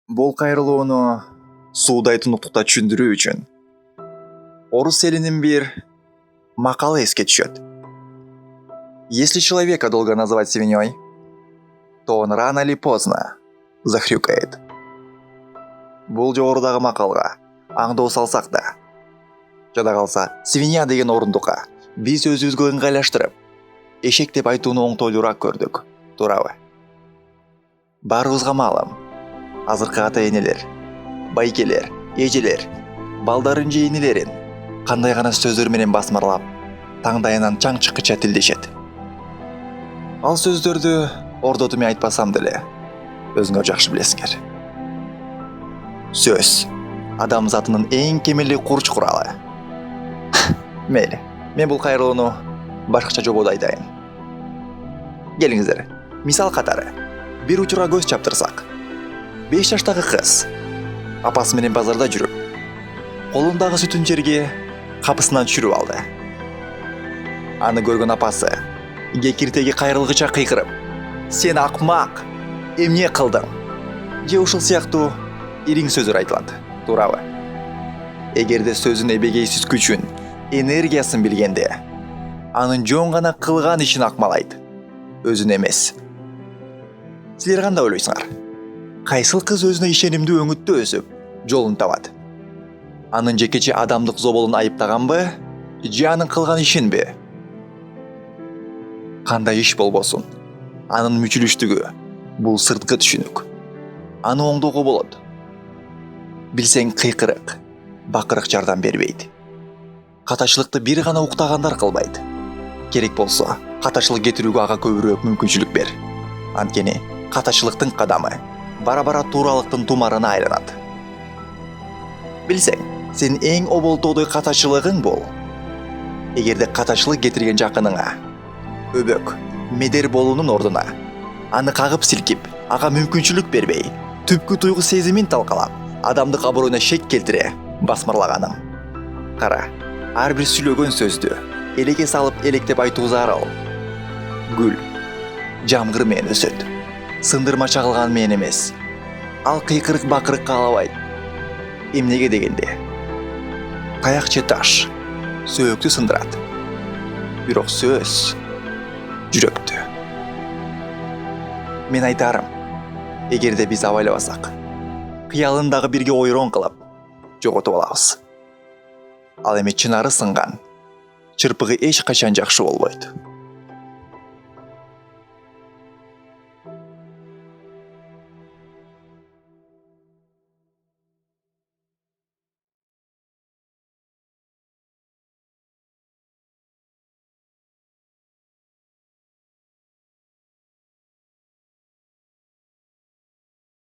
Бул кайрылууну суудай тунуктукта түшүндүрүү үчүн орус элинин бир макалы эске түшөт. Если человека долго называть свиньей, то он рано или поздно захрюкает. Бул жогорудагы макалга аңдоо салсак да, жада калса свинья деген орундукка биз өзүбүзгө ыңгайлаштырып эшек деп айтууну оңтойлуураак көрдүк, туурабы? Баарыбызга маалым, азыркы ата-энелер, байкелер, эжелер балдарын же энелерин кандай гана сөздөр менен басмарлап, таңдайынан чаң чыккыча тилдешет. Ал сөздөрдү ордоту мен айтпасам деле, өзүңөр жакшы билесиңер. Сөз адамзатынын эң кемелдүү курч куралы. Мейли, мен бул кайрылууну башкача жободо айтайын. Келиңиздер, мисал катары бир учурга көз чаптырсак, 5 жаштагы кыз апасы менен базарда жүрүп, колундагы сүтүн жерге капысынан түшүрүп алды. Аны көргөн апасы кекиртеги кайрылгыча кыйкырып: "Сен акмак, эмне кылдың?" же ушул сыяктуу ириң сөздөр айтылат, туурабы? Эгерде сөзүн эбегейсиз күчүн, энергиясын билгенде, анын жөн гана кылган ишин акмалайт, өзүн эмес. Силер кандай ойлойсуңар? Кайсыл кыз өзүнө ишенимдүү өңүттө өсүп, жолун табат? Анын жекече адамдык зоболун айыптаганбы, же анын кылган ишинби? Кандай иш болбосун, анын мүчүлүштүгү бул сырткы түшүнүк. Аны оңдоого болот. Билсең, кыйкырык, бакырык жардам бербейт. Катачылыкты бир гана уктагандар кылбайт. Керек болсо, катачылык кетирүүгө ага көбүрөөк мүмкүнчүлүк бер. Анткени катачылыктын кадамы бара-бара тууралыктын тумарына айланат. Билсең, сен эң оболтоодой катачылыгың бул. Эгерде катачылык кетирген жакыныңа өбөк, медер болуунун ордуна аны кагып силкип, ага мүмкүнчүлүк бербей, түпкү туйгу сезимин талкалап, адамдык аброюна шек келтире басмырлаганым. Кара, ар бир сүйлөгөн сөздү элекке салып электеп айтуу зарыл. Гүл жамгыр менен өсөт, сындырма чагылган менен эмес. Ал кыйкырык бакырык каалабайт. Эмнеге дегенде, таяк же таш сөөктү сындырат, бирок сөз жүрөктү. Мен айтарым, эгерде биз абайлабасак, кыялын дагы бирге ойрон кылып жоготуп алабыз. Ал эми чынары сынган чырпыгы эч качан жакшы болбойт.